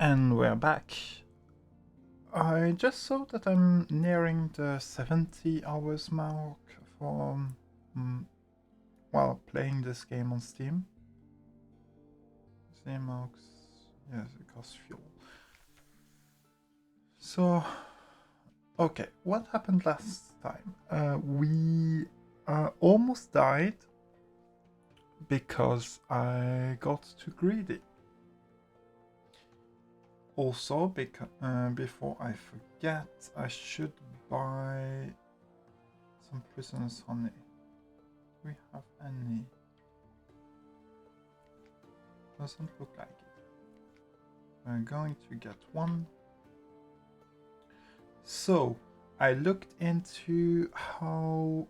And we're back. I just saw that I'm nearing the 70 hours mark for playing this game on Steam. Steam marks, yes, it costs fuel. So, okay, what happened last time? We almost died because I got too greedy. Also, before I forget, I should buy some prisoner's honey. Do we have any? Doesn't look like it. We're going to get one. So, I looked into how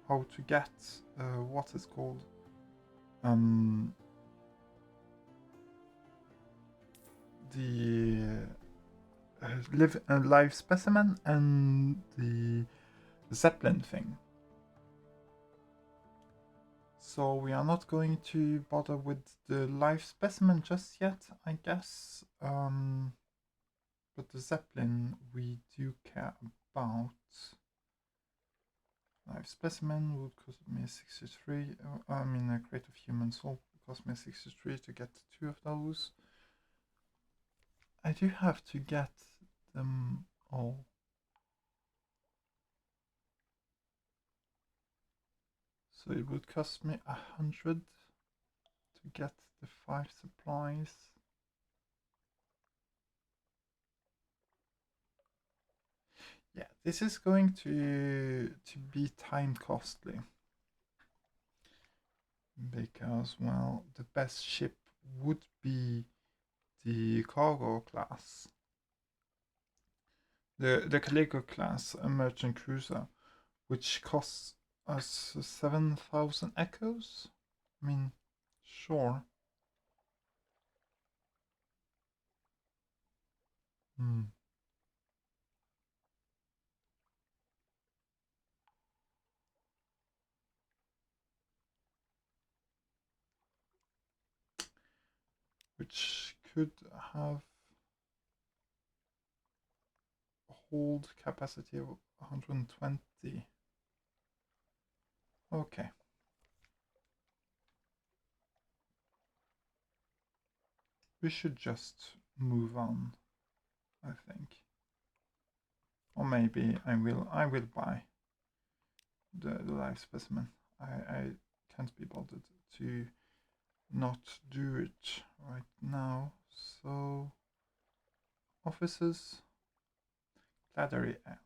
to get what is called the live specimen and the Zeppelin thing. So we are not going to bother with the live specimen just yet, I guess. But the Zeppelin we do care about. Live specimen would cost me 63. I mean, a crate of human soul would cost me 63 to get 2 of those. I do have to get them all. So it would cost me 100 to get the 5 supplies. Yeah, this is going to be time costly. Because, well, the best ship would be the cargo class. The Calico class, a merchant cruiser, which costs us 7,000 echoes. I mean, sure. Which could have a hold capacity of 120. Okay. We should just move on, I think. Or maybe I will buy the live specimen. I can't be bothered to not do it right now. So, offices, Claddery Heart.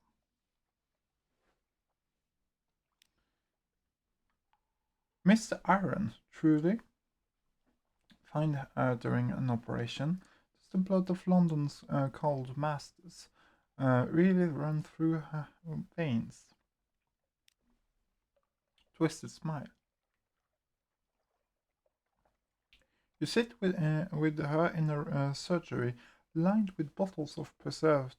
Mr. Iron, truly? Find during an operation. Does the blood of London's cold masters really run through her veins? Twisted smile. You sit with her in a surgery lined with bottles of preserved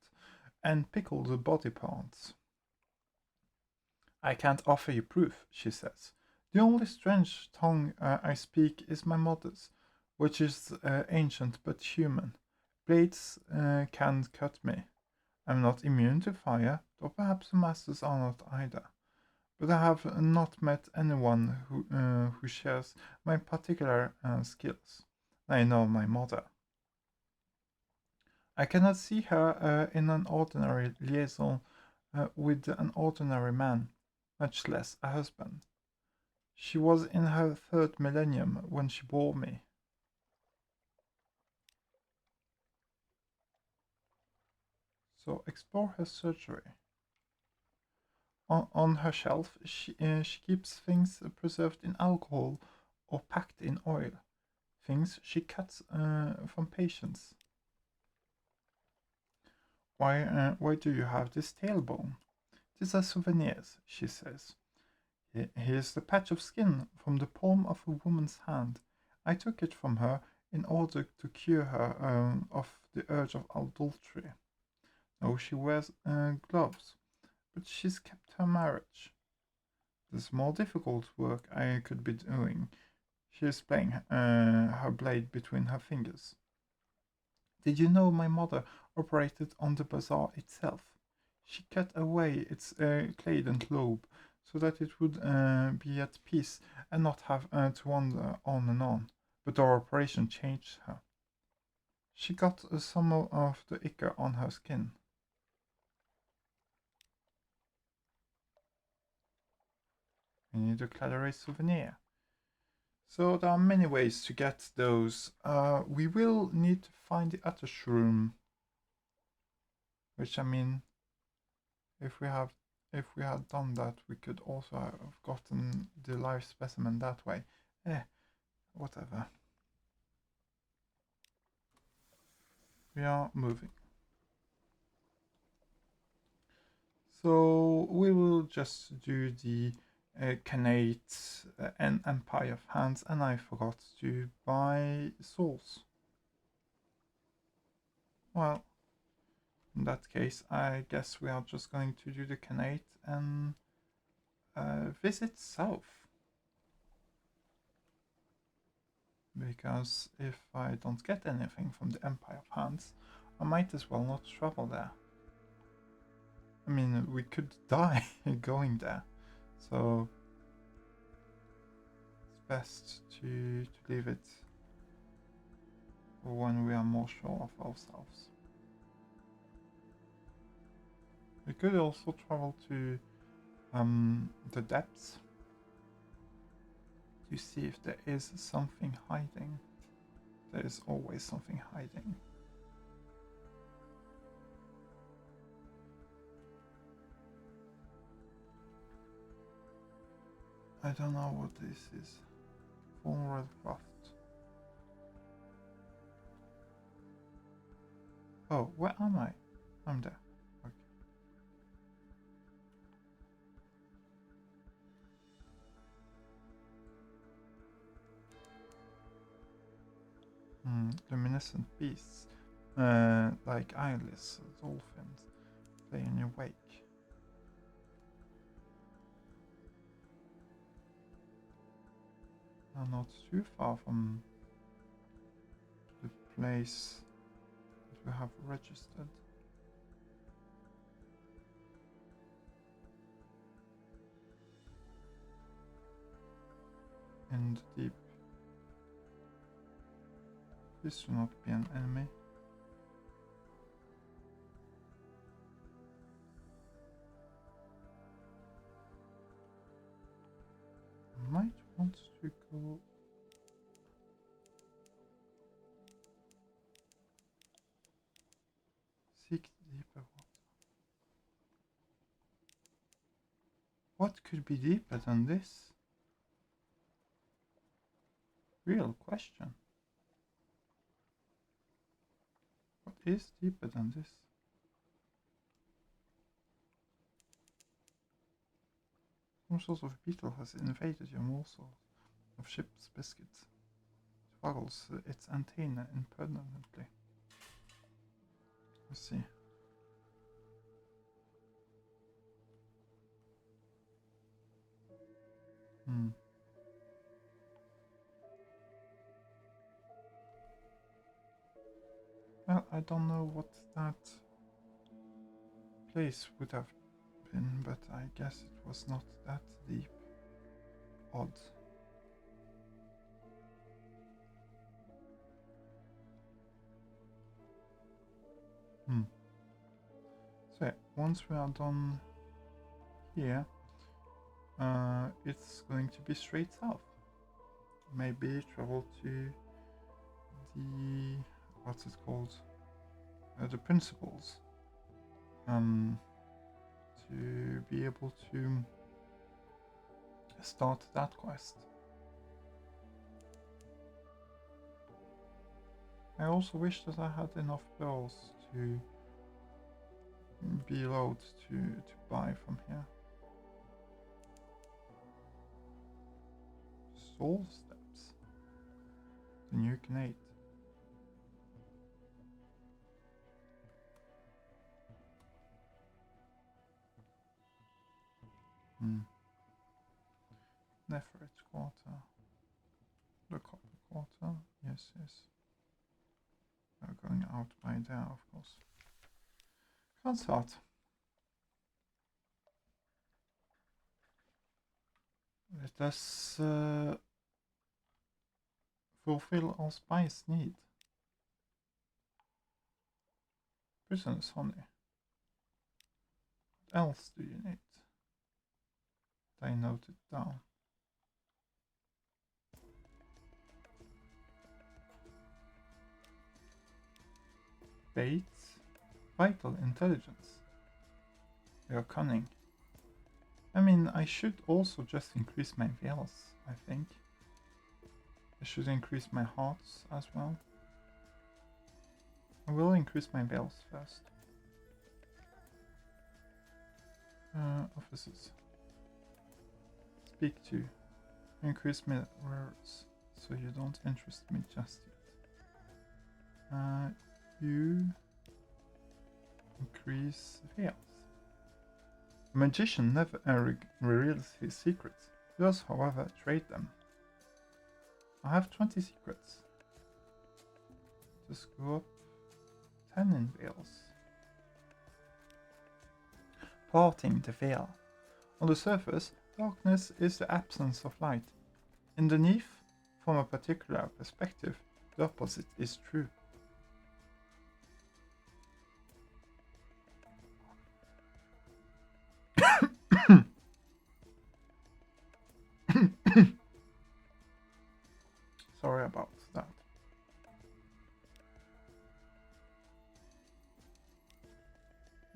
and pickled body parts. I can't offer you proof, she says. The only strange tongue I speak is my mother's, which is ancient but human. Blades can't cut me. I'm not immune to fire, though perhaps the masters are not either. But I have not met anyone who shares my particular skills. I know my mother. I cannot see her in an ordinary liaison with an ordinary man, much less a husband. She was in her 3rd millennium when she bore me. So explore her surgery. On her shelf, she keeps things preserved in alcohol or packed in oil. Things she cuts from patients. Why do you have this tailbone? These are souvenirs, she says. Here's the patch of skin from the palm of a woman's hand. I took it from her in order to cure her of the urge of adultery. Now she wears gloves, but she's kept her marriage. There's more difficult work I could be doing. She is playing her blade between her fingers. Did you know my mother operated on the bazaar itself? She cut away its claydent lobe so that it would be at peace and not have to wander on and on. But our operation changed her. She got some of the ichor on her skin. We need a Claddery souvenir. So there are many ways to get those. We will need to find the other shroom. Which, I mean, if we had done that, we could also have gotten the live specimen that way. Whatever. We are moving. So we will just do the Khanate and Empire of Hands, and I forgot to buy souls. Well, in that case, I guess we are just going to do the Khanate and visit south. Because if I don't get anything from the Empire of Hands, I might as well not travel there. I mean, we could die going there, so it's best to leave it for when we are more sure of ourselves. We could also travel to the depths to see if there is something hiding. There is always something hiding. I don't know what this is. Full craft. Oh, where am I? I'm there. Okay. Luminescent beasts, like eyeless dolphins, play in your wake. Are not too far from the place that we have registered. In the deep. This should not be an enemy. I might want to go. Seek deeper water. What could be deeper than this? Real question. What is deeper than this? Some sort of beetle has invaded your morsel of ship's biscuits. It waggles its antenna impertinently. Let's see. Well, I don't know what that place would have been, but I guess it was not that deep. Odd. So once we are done here, it's going to be straight south. Maybe travel to the what's it called? The principles. To be able to start that quest. I also wish that I had enough pearls to be allowed to buy from here. Soul steps. The new Khanate. Neferret quarter. yes. We're going out by there, of course. Can't start. Let us fulfill our spice need. Prisoners honey. What else do you need? I note it down. Baits. Vital intelligence. We are cunning. I mean, I should also just increase my veils, I think. I should increase my hearts as well. I will increase my veils first. Officers. Speak to. Increase mirrors, so you don't interest me just yet. You increase veils. A magician never reveals his secrets. He does, however, trade them. I have 20 secrets. Just go up 10 in veils. Parting the veil. On the surface, darkness is the absence of light. Underneath, from a particular perspective, the opposite is true. Sorry about that.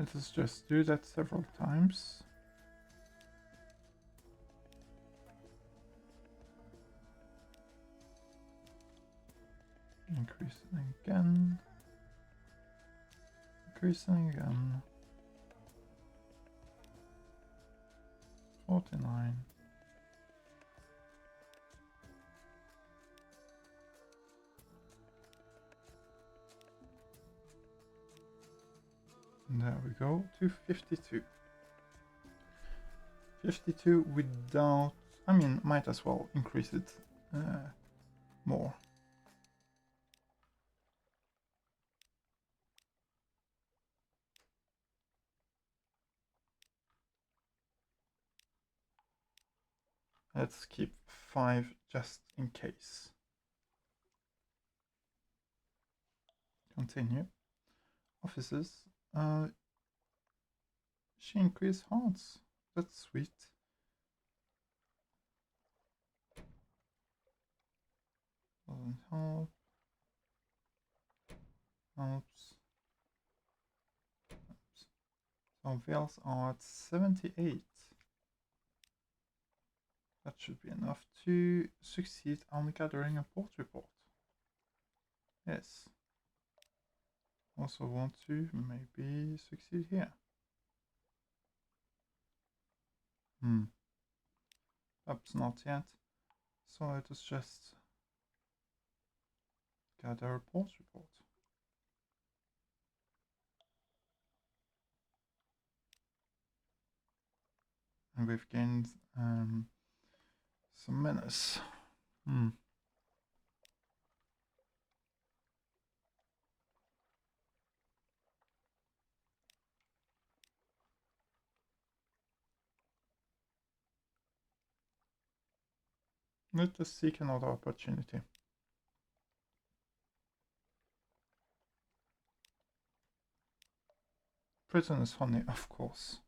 Let us just do that several times. Increasing again. Increasing again. 49. And there we go, to 52. 52 without, I mean, might as well increase it more. Let's keep 5 just in case. Continue. Officers. She increased hearts. That's sweet. Doesn't help. Helps. So veils are at 78. That should be enough to succeed on gathering a port report. Yes. Also want to maybe succeed here. Perhaps not yet. So let us just gather a port report. And we've gained some menace. Let us seek another opportunity. Prisoner's honey, of course.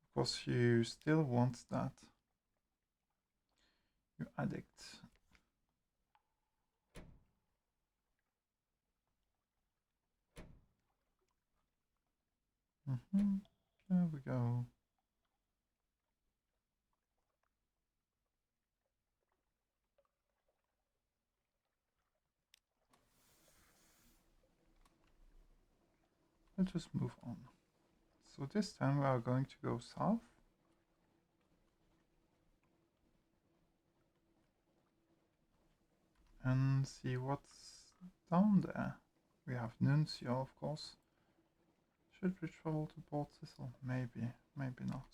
Of course, you still want that. You addict. There we go. Let's just move on. So this time we are going to go south. And see what's down there. We have Nuncio, of course. Should we travel to Port Cecil? Maybe, maybe not.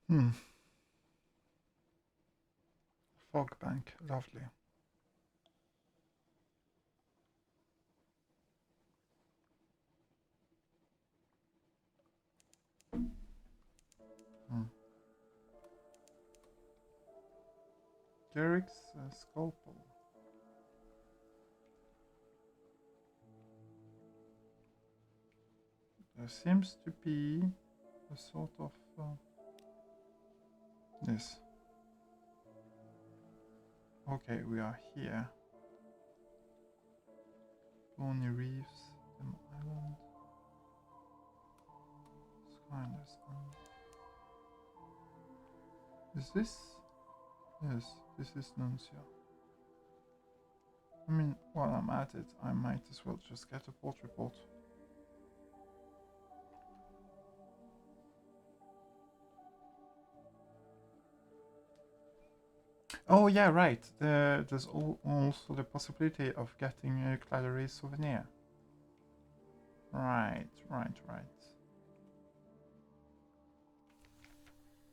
Hmm. Fog bank, lovely. Hmm. Derek's scalpel. There seems to be a sort of this. Okay, we are here. Bonny Reefs, Them Island, Skyless. Is this? Yes, this is Nuncia. I mean, while I'm at it, I might as well just get a port report. Oh yeah, right. There's also the possibility of getting a Claddery souvenir. Right.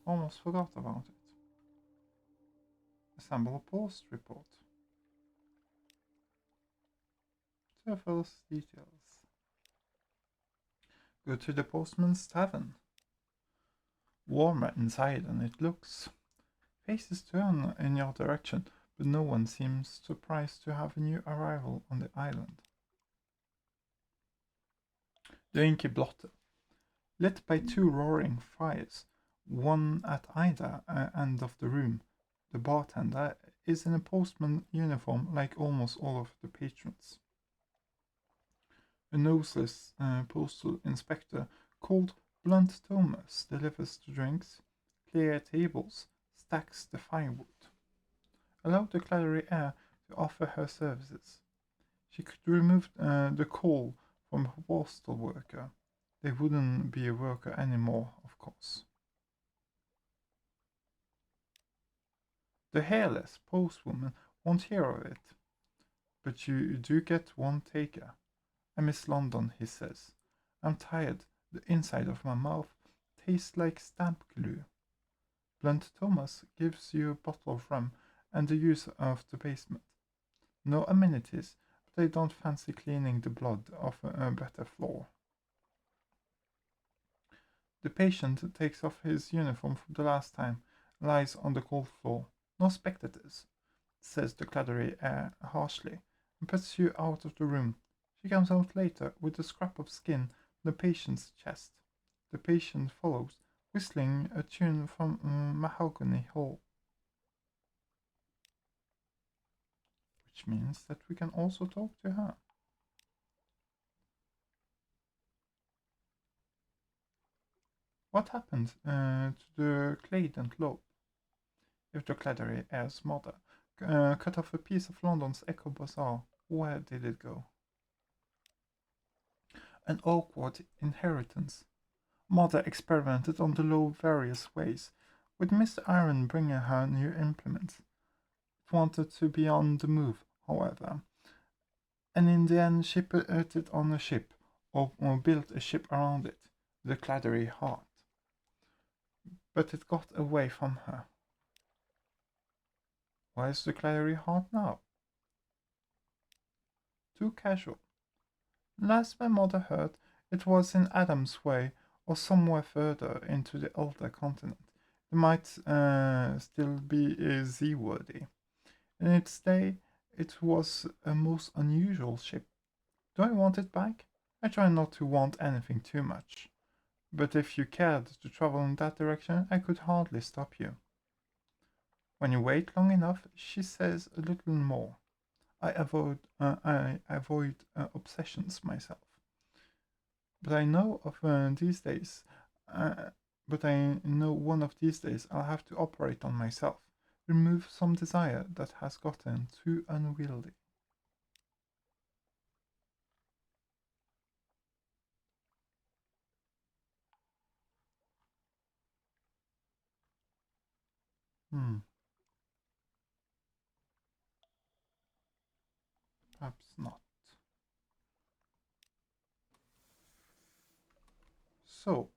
Almost forgot about it. Assemble a post report. Surface details. Go to the postman's tavern. Warmer inside than it looks. Faces turn in your direction, but no one seems surprised to have a new arrival on the island. The inky blotter, lit by two roaring fires, one at either end of the room. The bartender is in a postman uniform like almost all of the patrons. A noseless postal inspector called Blunt Thomas delivers the drinks, clear tables, stacks the firewood. Allow the Claddery heir to offer her services. She could remove the call from a postal worker. They wouldn't be a worker anymore, of course. The hairless postwoman won't hear of it, but you do get one taker. I miss London, he says. I'm tired. The inside of my mouth tastes like stamp glue. Blunt Thomas gives you a bottle of rum and the use of the basement. No amenities, but I don't fancy cleaning the blood off a better floor. The patient takes off his uniform for the last time, lies on the cold floor. No spectators, says the Claddery heir harshly, and puts you out of the room. She comes out later with a scrap of skin on the patient's chest. The patient follows, whistling a tune from Mahogany Hall. Which means that we can also talk to her. What happened to the Claydon Globe? If the Claddery heir's mother cut off a piece of London's Echo Bazaar, where did it go? An awkward inheritance. Mother experimented on the law various ways, with Mr. Iron bringing her new implements. It wanted to be on the move, however, and in the end she put it on a ship, or built a ship around it, the Claddery Heart. But it got away from her. Where's the Claddery Heart now? Too casual. Last my mother heard, it was in Adam's Way, or somewhere further into the older continent. It might still be seaworthy. In its day, it was a most unusual ship. Do I want it back? I try not to want anything too much. But if you cared to travel in that direction, I could hardly stop you. When you wait long enough, she says a little more. I avoid obsessions myself. But I know of these days. But I know one of these days I'll have to operate on myself. Remove some desire that has gotten too unwieldy. Hmm. Perhaps not. So,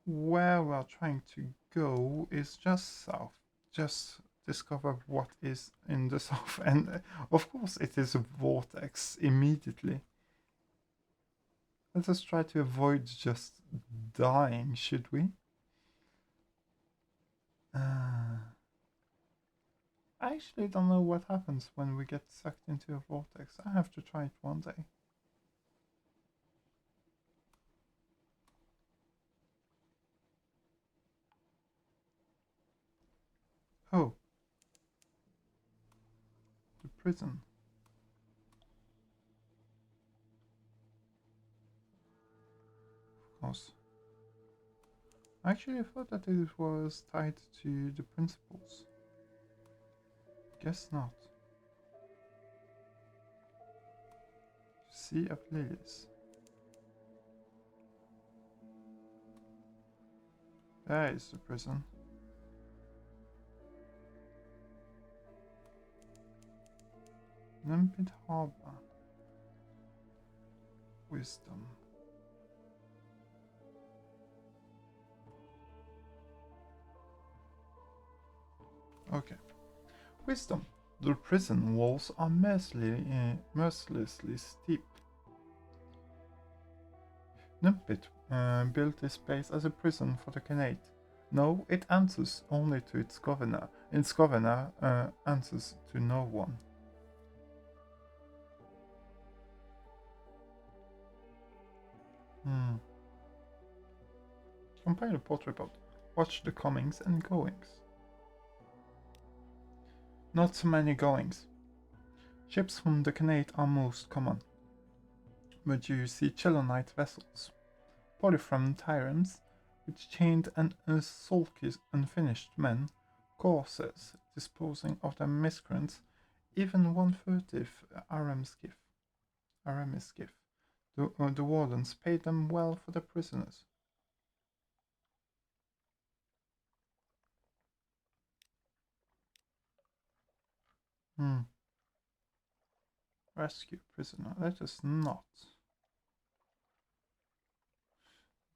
where we're trying to go is just south. Just discover what is in the south. And of course, it is a vortex immediately. Let us try to avoid just dying, should we? I actually don't know what happens when we get sucked into a vortex. I have to try it one day. Oh. The prison. Of course. Actually, I thought that it was tied to the principles. Guess not. Sea of Lilies. There is the prison. Limpid Harbor. Wisdom. Okay. Wisdom. The prison walls are mercilessly steep. Limpid built this place as a prison for the Khanate. No, it answers only to its governor. Its governor answers to no one. Compile a port report. Watch the comings and goings. Not so many goings. Ships from the Khanate are most common, but you see Chelonite vessels, polyphrum triremes, with chained and sulky unfinished men, corsairs disposing of their miscreants, even one furtive Aramis skiff. The wardens paid them well for their prisoners. Rescue prisoner. Let us not.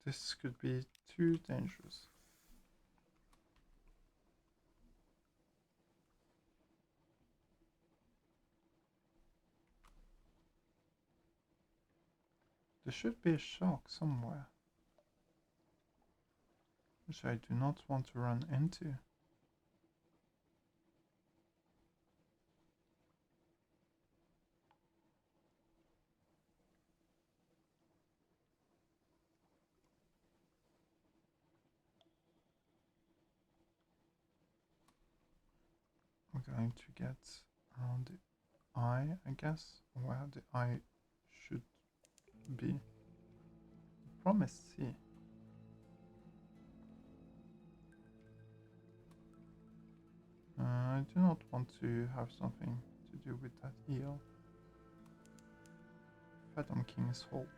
This could be too dangerous. There should be a shark somewhere, which I do not want to run into. We're going to get around the eye, I guess, where the eye should be. The Promised Sea. I do not want to have something to do with that eel. Fathom King's Hold.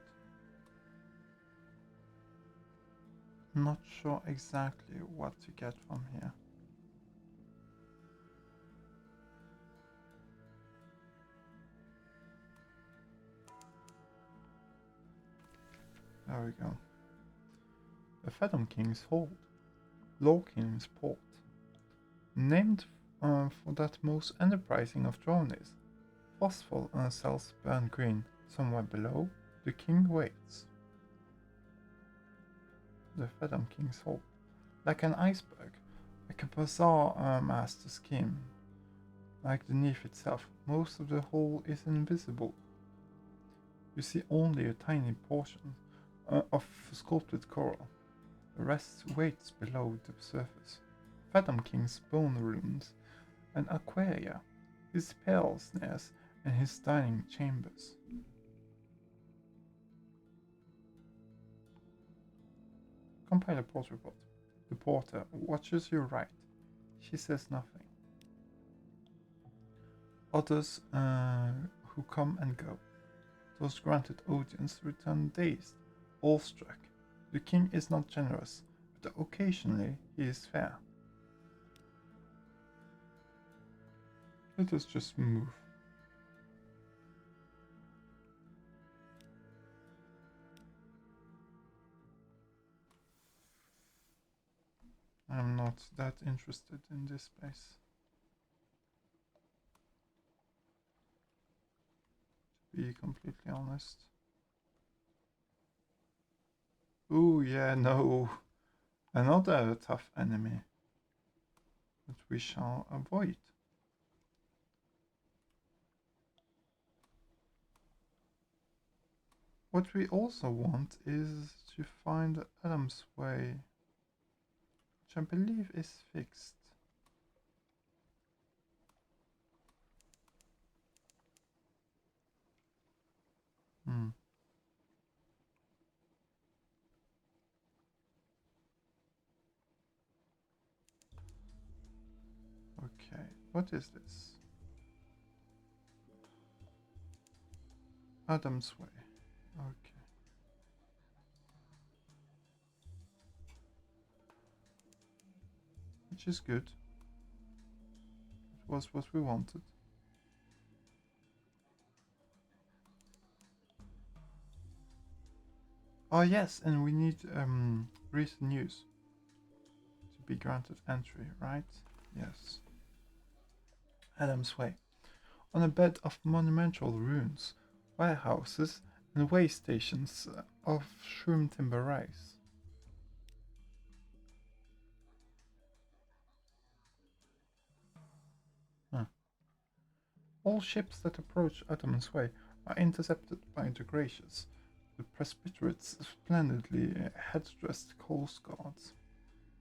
Not sure exactly what to get from here. There we go. The Fathom King's Hold. Low King's Port. Named for that most enterprising of drones. Phosphor cells burn green. Somewhere below, the king waits. The Fathom King's Hold. Like an iceberg, like a bizarre master scheme. Like the Neef itself, most of the hull is invisible. You see only a tiny portion of sculpted coral. The rest waits below the surface. Fathom King's bone rooms and aquaria, his pale snares and his dining chambers. Compile a port report. The porter watches you right. She says nothing. Others who come and go. Those granted audience return dazed, awestruck. The king is not generous, but occasionally he is fair. Let us just move. I'm not that interested in this place, to be completely honest. Ooh, yeah, no. Another tough enemy that we shall avoid. What we also want is to find Adam's Way, which I believe is fixed. Hmm. Okay, what is this? Adam's Way. Okay, which is good. It was what we wanted. Oh yes, and we need recent news to be granted entry, right? Yes. Adam's Way. On a bed of monumental ruins, warehouses, and way stations of shroom timber rise. Huh. All ships that approach Adam's Way are intercepted by the Gracious, the Presbytery's splendidly head-dressed coast guards.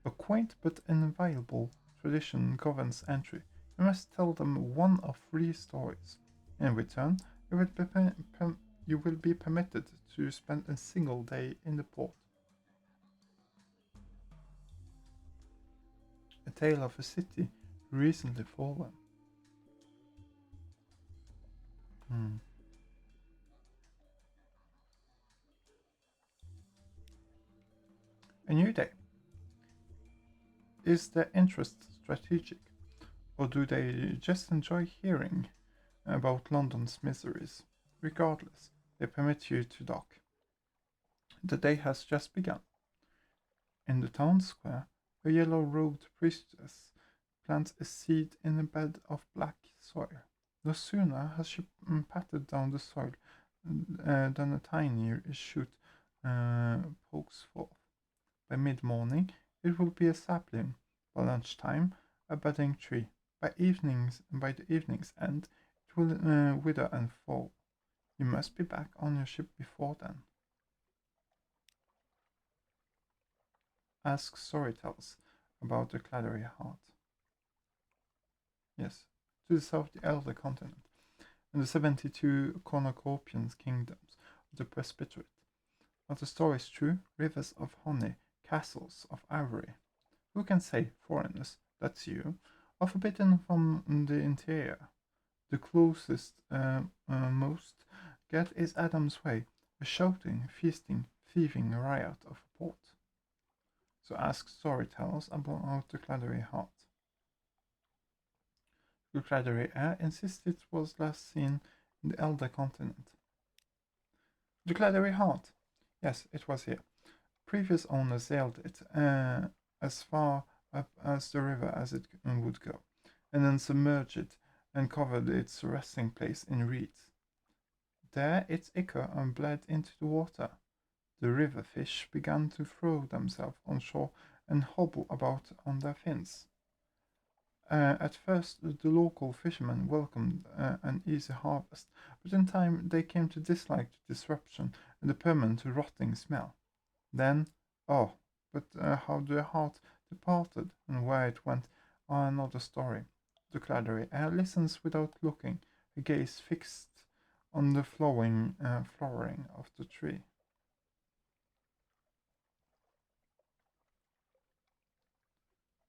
A quaint but inviolable tradition governs entry. You must tell them one of three stories. In return, you will be permitted to spend a single day in the port. A tale of a city recently fallen. Hmm. A new day. Is their interest strategic, or do they just enjoy hearing about London's miseries? Regardless, they permit you to dock. The day has just begun. In the town square, a yellow-robed priestess plants a seed in a bed of black soil. No sooner has she patted down the soil than a tiny shoot pokes forth. By mid-morning, it will be a sapling. By lunchtime, a budding tree. By the evening's end, it will wither and fall. You must be back on your ship before then. Ask storytellers about the Claddery Heart. Yes, to the south of the Elder Continent, and the 72 cornucopian kingdoms of the Presbytery. But the story is true, rivers of honey, castles of ivory. Who can say, foreigners, that's you, are forbidden from the interior? The closest most get is Adam's Way, a shouting, feasting, thieving riot of a port. So ask storytellers about the Claddery Heart. The Claddery Heart insists it was last seen in the Elder Continent. The Claddery Heart. Yes, it was here. Previous owners sailed it as far up as the river as it would go, and then submerged it and covered its resting place in reeds. There its ichor bled into the water. The river fish began to throw themselves on shore and hobble about on their fins. At first, the local fishermen welcomed an easy harvest, but in time they came to dislike the disruption and the permanent rotting smell. Then, oh, but how the heart departed and where it went are another story. The Claddery listens without looking, her gaze fixed on the flowering of the tree.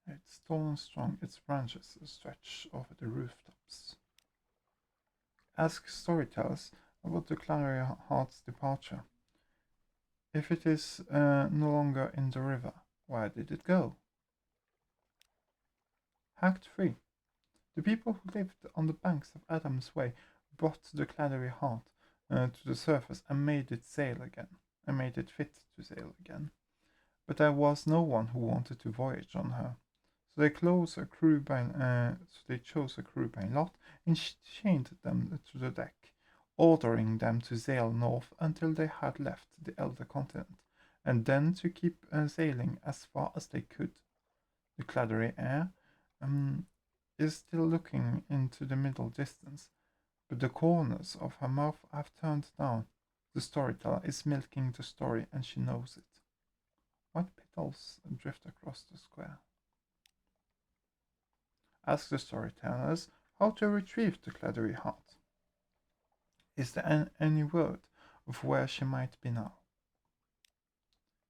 It's tall and strong, its branches stretch over the rooftops. Ask storytellers about the Claddery Heart's departure. If it is no longer in the river, where did it go? Act 3. The people who lived on the banks of Adam's Way brought the Claddery Heart to the surface and made it sail again, and made it fit to sail again. but there was no one who wanted to voyage on her. So they chose a crew by lot and chained them to the deck, ordering them to sail north until they had left the elder continent, and then to keep sailing as far as they could. The Claddery Heart is still looking into the middle distance, but the corners of her mouth have turned down. The storyteller is milking the story, and she knows it. White petals drift across the square. Ask the storytellers how to retrieve the Claddery Heart. Is there any word of where she might be now?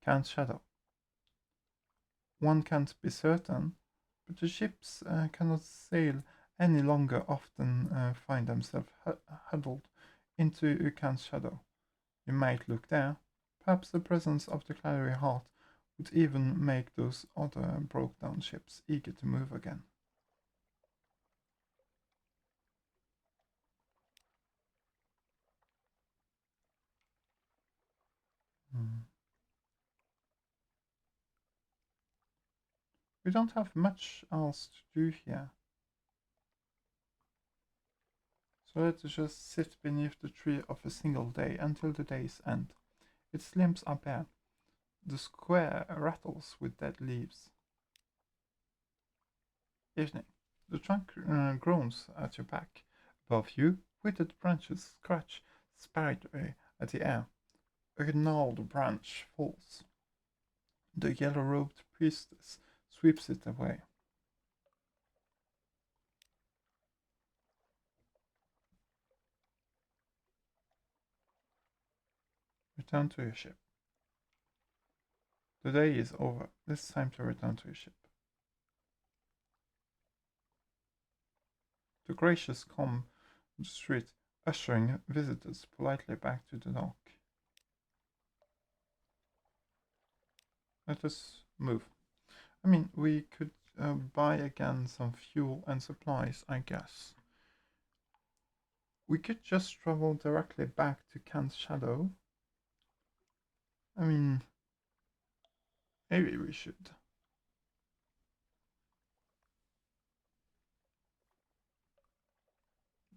Can't shadow. One can't be certain, but the ships cannot sail any longer, often find themselves huddled into Can's shadow. You might look there. Perhaps the presence of the Claddery Heart would even make those other broke-down ships eager to move again. We don't have much else to do here. So let's just sit beneath the tree of a single day until the day's end. Its limbs are bare. The square rattles with dead leaves. Evening. The trunk groans at your back. Above you, withered branches scratch sparingly at the air. A gnarled branch falls. The yellow-robed priestess sweeps it away. Return to your ship. The day is over. It's time to return to your ship. The gracious come the street, ushering visitors politely back to the dock. Let us move. I mean, we could buy again some fuel and supplies, I guess. We could just travel directly back to Kant's shadow. I mean, maybe we should.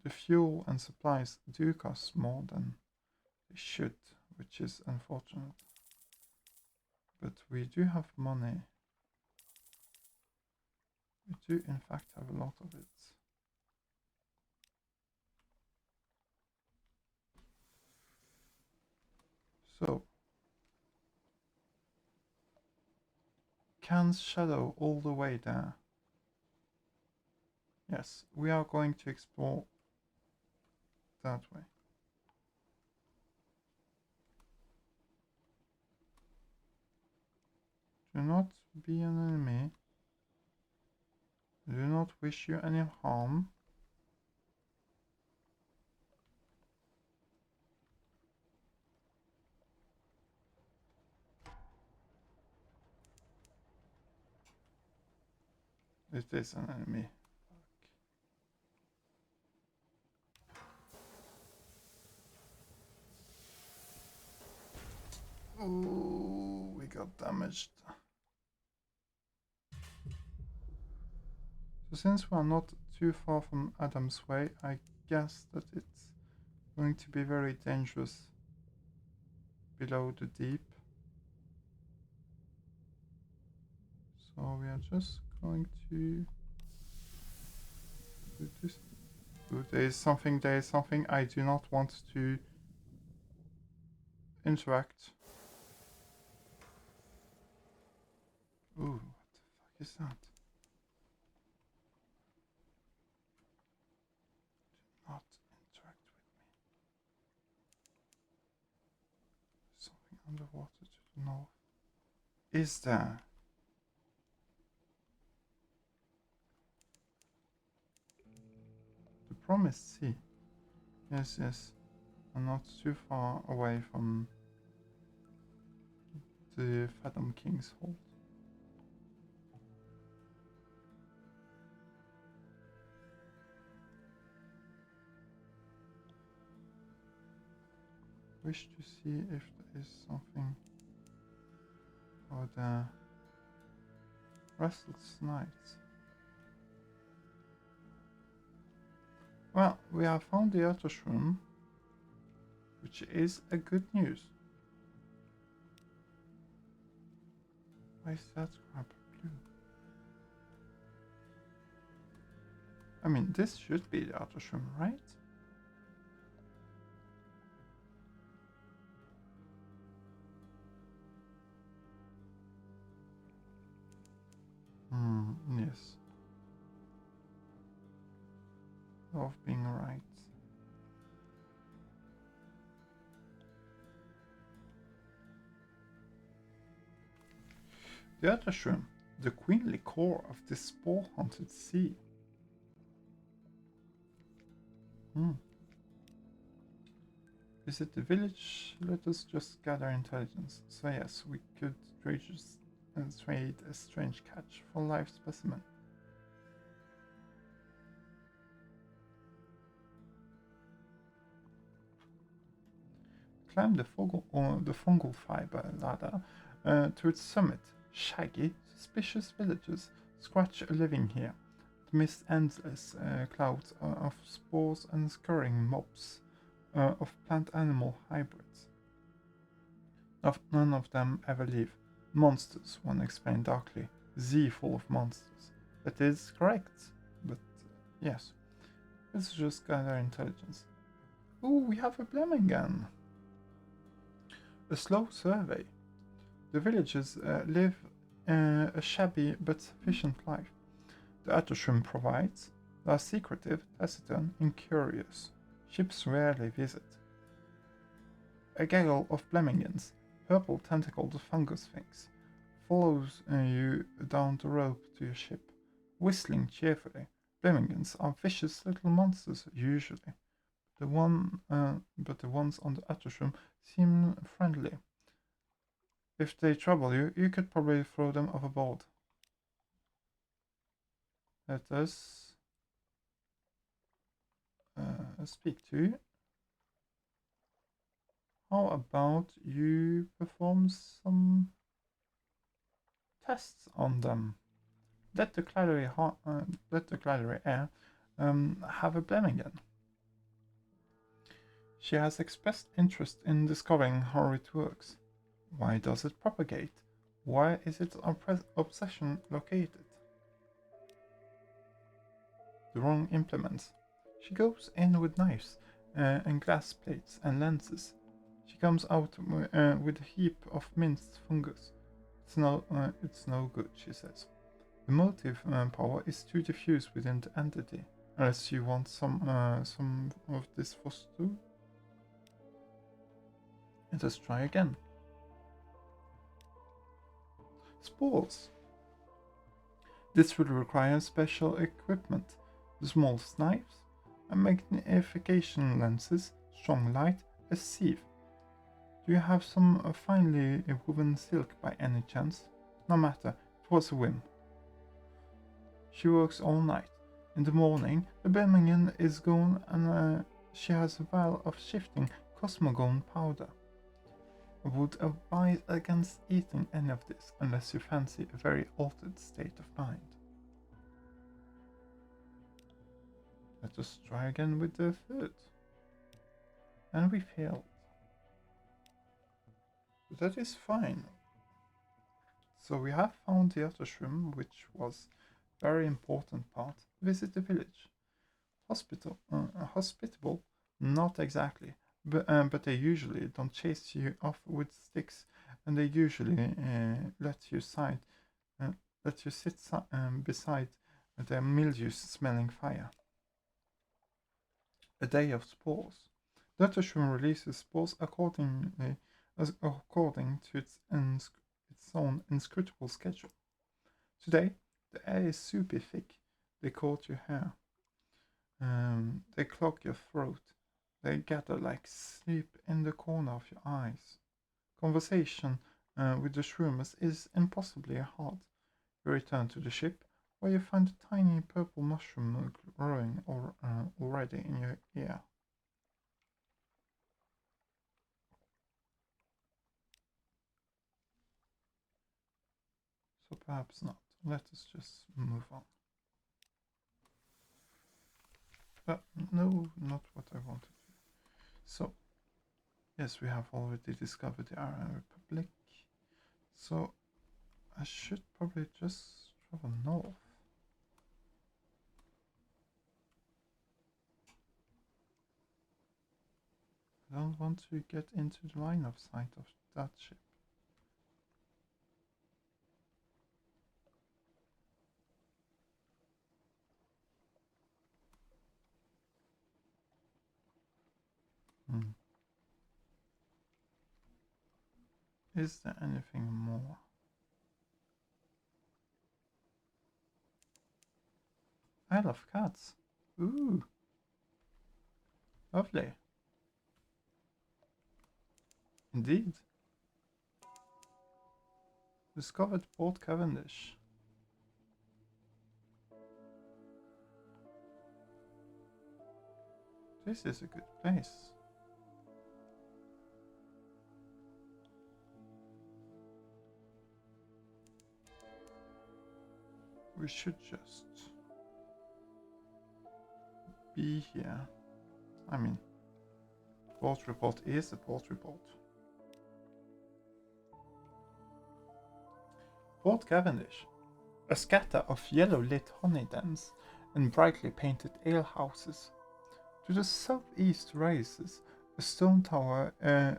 The fuel and supplies do cost more than they should, which is unfortunate. But we do have money. We do in fact have a lot of it. So, Khan's shadow all the way there. Yes, we are going to explore that way. Do not be an enemy. I do not wish you any harm. It is an enemy. Oh, we got damaged. So since we are not too far from Adam's Way, I guess that it's going to be very dangerous below the deep. So we are just going to do this. Oh, there is something, I do not want to interact. Ooh, what the fuck is that? Do not interact with me. Something underwater to the north. Is there? The Promised Sea. Yes, yes. I'm not too far away from the Fathom King's hold. Wish to see if there is something for the restless nights. Well, we have found the other shroom, which is a good news. Why is that crab blue? I mean, this should be the other shroom, right? Yes. Of being right. The other shroom, the queenly core of this spore-haunted sea. Visit the village, let us just gather intelligence. So yes, we could trade a strange catch for live specimen. Climb the fungal fiber ladder to its summit. Shaggy, suspicious villagers scratch a living here. Amidst endless clouds of spores and scurrying mobs of plant-animal hybrids. None of them ever leave. Monsters, one explained darkly. Z full of monsters. That is correct, but yes. Let's just gather intelligence. Ooh, we have a Blemmingan. A slow survey. The villagers live a shabby but sufficient life. The Attershroom provides. They are secretive, taciturn, and curious. Ships rarely visit. A gaggle of Blemmingans, purple tentacled fungus things, follows you down the rope to your ship, whistling cheerfully. Blemmingans are vicious little monsters usually. But the ones on the Attershroom seem friendly. If they trouble you, you could probably throw them overboard. Let us speak to you. How about you perform some tests on them? Let the Claddery Air have a Blemmingan. She has expressed interest in discovering how it works. Why does it propagate? Where is its obsession located? The wrong implements. She goes in with knives and glass plates and lenses. She comes out with a heap of minced fungus. It's no good, she says. The motive power is too diffuse within the entity, unless you want some of this fuss too. Let us try again. Spores. This will require special equipment, small knives, and magnification lenses, strong light, a sieve. Do you have some finely woven silk by any chance? No matter, it was a whim. She works all night. In the morning, the Birmingham is gone and she has a vial of shifting cosmogone powder. I would advise against eating any of this unless you fancy a very altered state of mind. Let us try again with the third. And we failed. But that is fine. So we have found the other shroom, which was a very important part. Visit the village. Hospitable? Not exactly. But they usually don't chase you off with sticks, and they usually let you sit beside their mildew-smelling fire. A day of spores. The shroom releases spores according to its own inscrutable schedule. Today, the air is soupy thick. They coat your hair. They clog your throat. They gather like sleep in the corner of your eyes. Conversation with the shrooms is impossibly hard. You return to the ship, where you find a tiny purple mushroom growing already in your ear. So perhaps not. Let us just move on. But no, not what I wanted to. So, yes, we have already discovered the Iron Republic. So, I should probably just travel north. I don't want to get into the line of sight of that ship. Is there anything more? I love cats. Ooh. Lovely. Indeed. Discovered Port Cavendish. This is a good place. We should just be here. I mean, port report is a port report. Port Cavendish, a scatter of yellow-lit honey dens and brightly painted alehouses. To the southeast rises a stone tower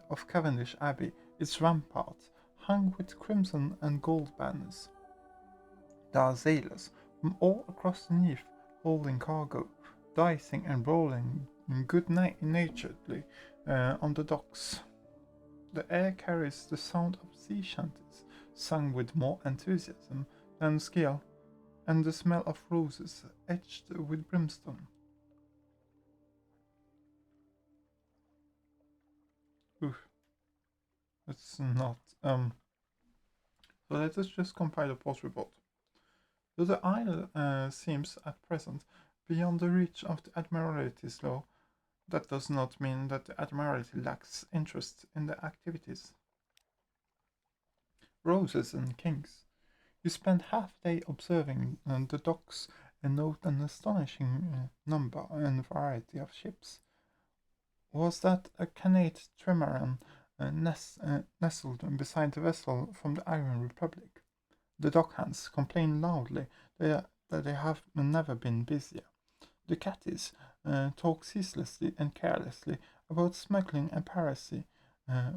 of Cavendish Abbey, its rampart hung with crimson and gold banners. There are sailors from all across the Neath holding cargo, dicing and rolling good-naturedly on the docks. The air carries the sound of sea shanties, sung with more enthusiasm than skill, and the smell of roses edged with brimstone. Oof. It's not. So let us just compile a port report. Though the isle seems at present beyond the reach of the Admiralty's law, that does not mean that the Admiralty lacks interest in the activities. Roses and kings. You spend half a day observing the docks and note an astonishing number and variety of ships. Was that a Canate trimaran nestled beside the vessel from the Iron Republic? The dockhands complain loudly that they have never been busier. The catties talk ceaselessly and carelessly about smuggling and piracy,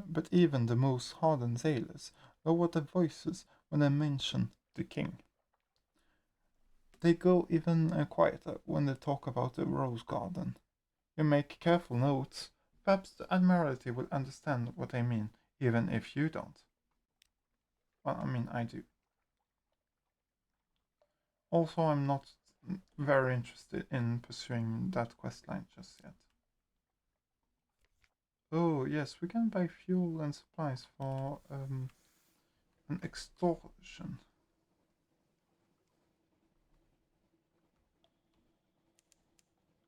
but even the most hardened sailors lower their voices when they mention the king. They go even quieter when they talk about the rose garden. You make careful notes. Perhaps the Admiralty will understand what I mean, even if you don't. Well, I mean, I do. Also, I'm not very interested in pursuing that questline just yet. Oh, yes, we can buy fuel and supplies for an extortion.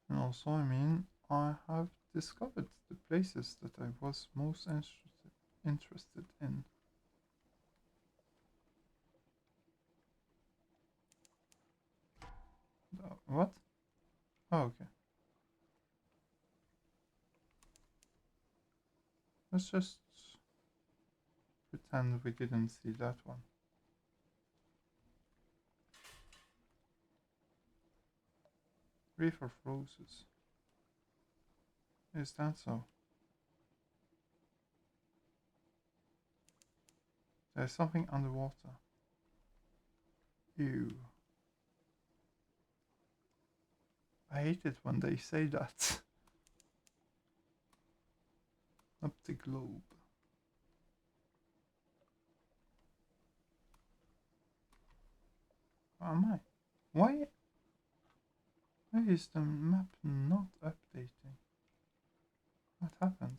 And also, I mean, I have discovered the places that I was most interested in. What? Oh, okay. Let's just pretend we didn't see that one. Reef of Roses. Is that so? There's something underwater. Ew. I hate it when they say that. Up the globe. Where am I? Why is the map not updating? What happened?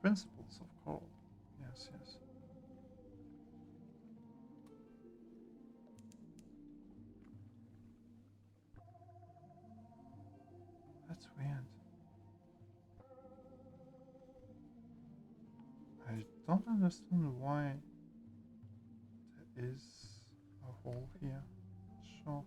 Principles of coral. Yes, yes. That's weird. I don't understand why there is a hole here. Sure.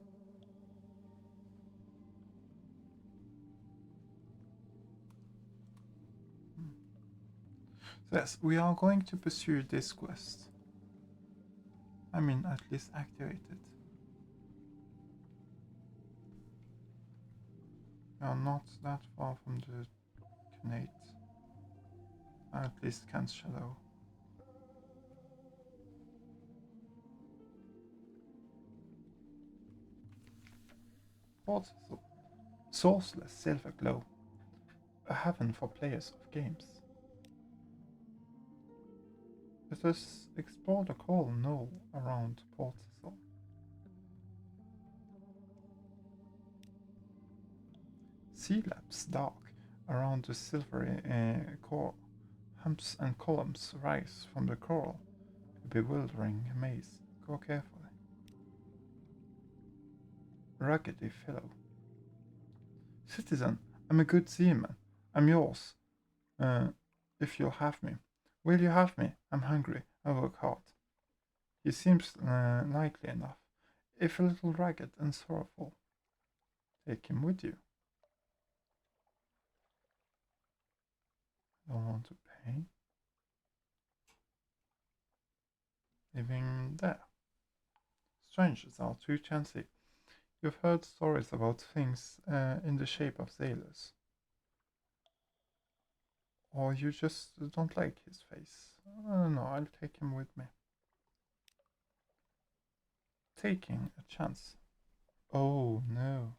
So yes, we are going to pursue this quest. I mean, at least activate it. We are not that far from the Knate. At least Kent Shadow. What's Sourceless Silver Glow? A heaven for players of games. Let us explore the coral knoll around Port Cecil. Sea laps dark around the silvery coral. Humps and columns rise from the coral. A bewildering maze. Go carefully. Raggedy fellow. Citizen, I'm a good seaman. I'm yours. If you'll have me. Will you have me? I'm hungry. I work hard. He seems likely enough, if a little ragged and sorrowful. Take him with you. Don't want to pay. Living there. Strangers are too chancy. You've heard stories about things in the shape of sailors. Or you just don't like his face. I don't know, I'll take him with me. Taking a chance. Oh no.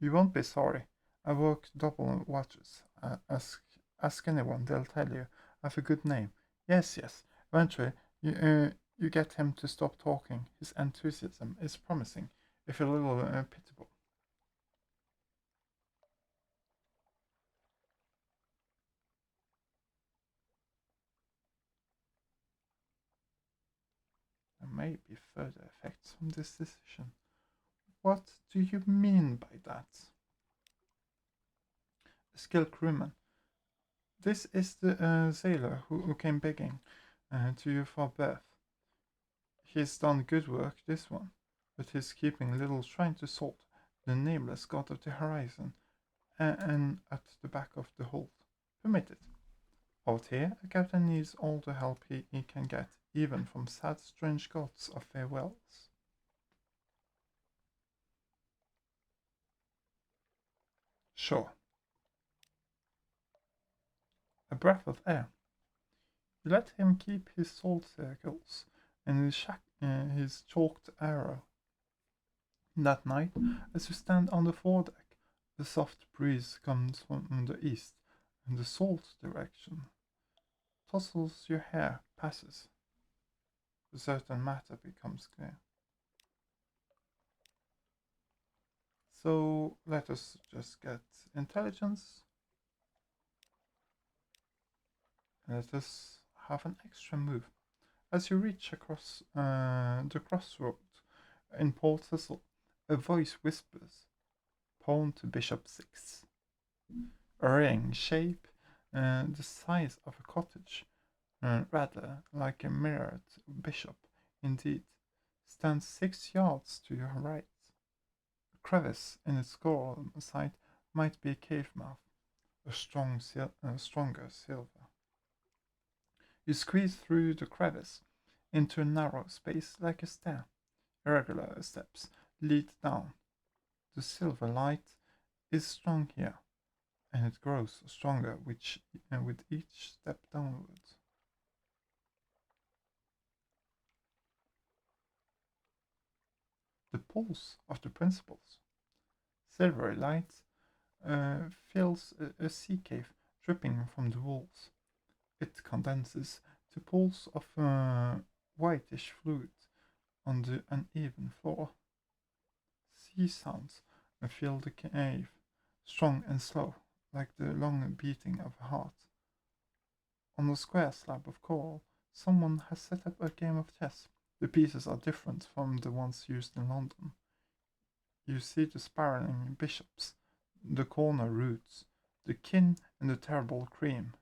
You won't be sorry. I work double watches. Ask anyone, they'll tell you. I have a good name. Yes, yes. Eventually, you get him to stop talking. His enthusiasm is promising, if a little pitiable. There may be further effects from this decision. What do you mean by that? A skilled crewman. This is the sailor who came begging to you for birth. He's done good work, this one, but he's keeping little shrine to Salt, the nameless god of the horizon, and at the back of the hold. Permit it. Out here, a captain needs all the help he can get, even from sad, strange gods of farewells. Sure. A breath of air. You let him keep his salt circles and his chalked arrow. That night, as you stand on the foredeck, a soft breeze comes from the east, in the salt direction. Tousles your hair, passes. A certain matter becomes clear. So let us just get intelligence. Let us have an extra move. As you reach across the crossroad in Port Cecil, a voice whispers, Pawn to Bishop 6. A ring shape the size of a cottage, rather like a mirrored bishop, indeed, stands 6 yards to your right. A crevice in its coral side might be a cave mouth, a stronger silver. You squeeze through the crevice into a narrow space like a stair. Irregular steps lead down. The silver light is strong here, and it grows stronger with each step downwards. The pulse of the principles. Silvery light fills a sea cave dripping from the walls. It condenses to pools of whitish fluid on the uneven floor. Sea sounds fill the cave, strong and slow, like the long beating of a heart. On a square slab of coral, someone has set up a game of chess. The pieces are different from the ones used in London. You see the spiraling bishops, the corner roots, the kin and the terrible cream.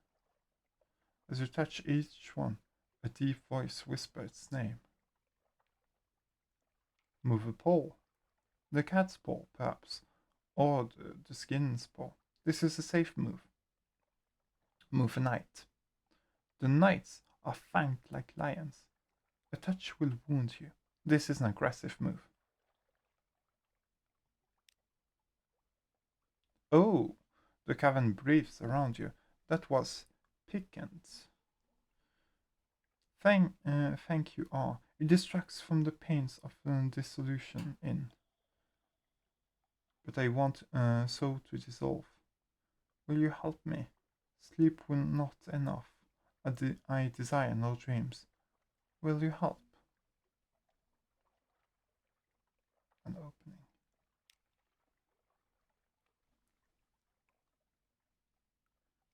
As you touch each one, a deep voice whispers its name. Move a paw. The cat's paw, perhaps, or the skin's paw. This is a safe move. Move a knight. The knights are fanged like lions. A touch will wound you. This is an aggressive move. Oh, the cavern breathes around you. That was piquant. Thank you, R. It distracts from the pains of dissolution in. But I want so to dissolve. Will you help me? Sleep will not enough. I desire no dreams. Will you help? An opening.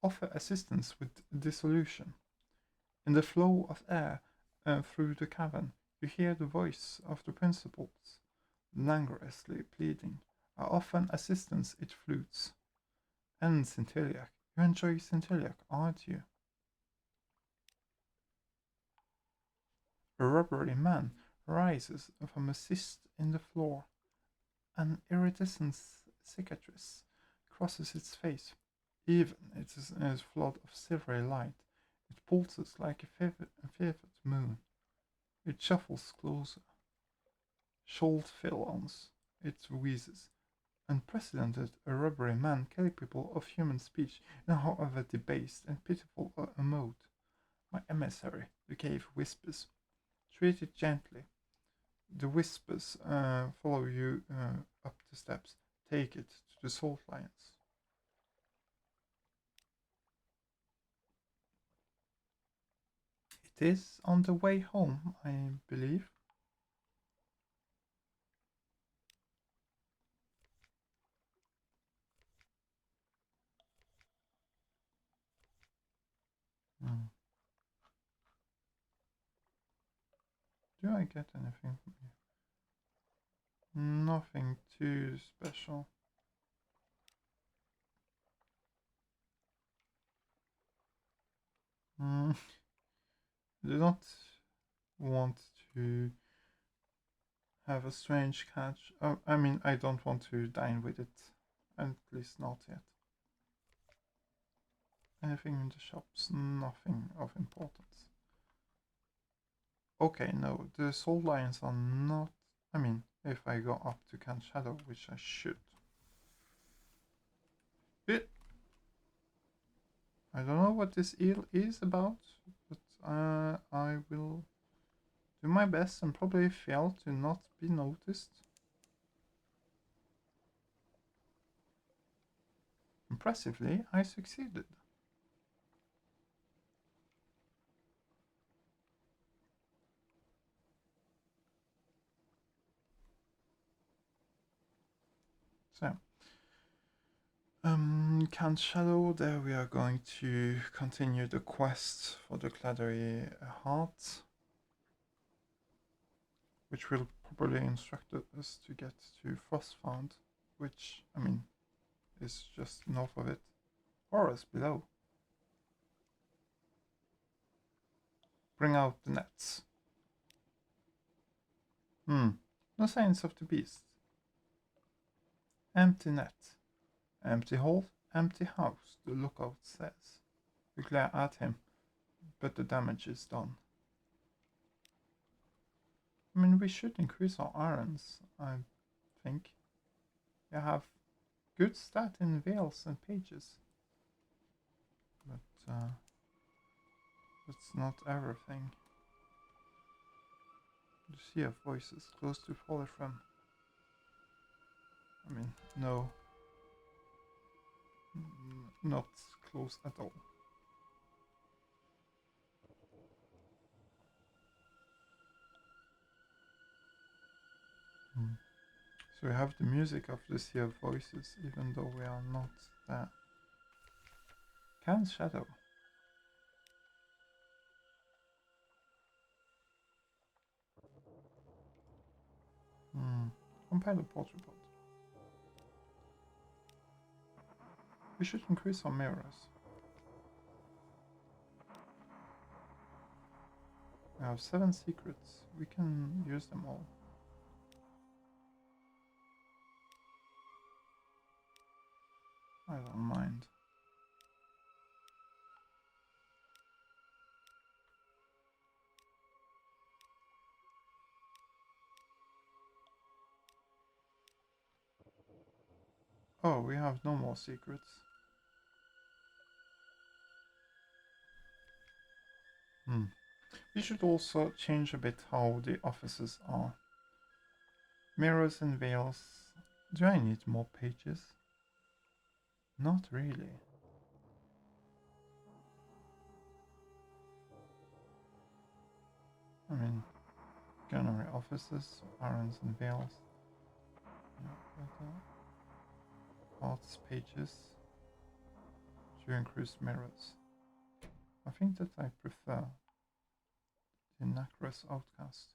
Offer assistance with dissolution. In the flow of air through the cavern, you hear the voice of the principals, languorously pleading. I offer assistance, it flutes. And Centiliac. You enjoy Centiliac, aren't you? A rubbery man rises from a cyst in the floor. An iridescent cicatrice crosses its face. Even it is in a flood of silvery light. It pulses like a fevered moon. It shuffles closer. Shoulder filons. It wheezes. Unprecedented, a rubbery man capable of human speech in a however debased and pitiful a mode. My emissary, the cave whispers. Treat it gently. The whispers follow you up the steps. Take it to the salt lions. It is on the way home, I believe. Mm. Do I get anything from you? Nothing too special. I do not want to have a strange catch. I mean, I don't want to dine with it. At least not yet. Anything in the shops? Nothing of importance. Okay, no, the soul lions are not. I mean, if I go up to Can Shadow, which I should. It. I don't know what this eel is about, but I will do my best and probably fail to not be noticed. Impressively, I succeeded. So, Can Shadow, there we are going to continue the quest for the Claddery Heart, which will probably instruct us to get to Frostfound, which, I mean, is just north of it, or else below. Bring out the nets. No signs of the beast. Empty net. Empty hold, empty house, the lookout says. We glare at him, but the damage is done. I mean, we should increase our irons, I think. You have good stat in veils and pages. But that's not everything. The sea of voices close to follow from. I mean, no. Not close at all. So we have the music of the Sea of Voices, even though we are not there. Can Shadow. Compare the port report. We should increase our mirrors. have 7 secrets. We can use them all. I don't mind. Oh, we have no more secrets. We should also change a bit how the offices are. Mirrors and veils. Do I need more pages? Not really. I mean, gunnery offices, irons and veils. Arts pages. During cruise mirrors. I think that I prefer the Nacros Outcast.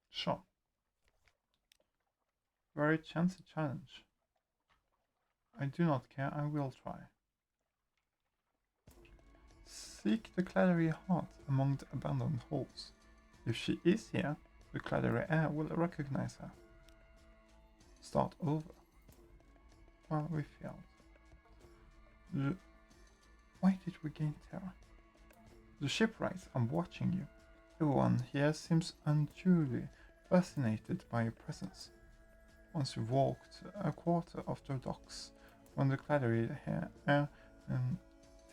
Sure. Very chancy challenge. I do not care, I will try. Seek the Claddery Heart among the abandoned halls. If she is here, the Claddery Air will recognize her. Start over. Well, we failed. Why did we gain terror? The shipwrights, I'm watching you. Everyone here seems unduly fascinated by your presence. Once you've walked a quarter of the docks, when the Claddery Air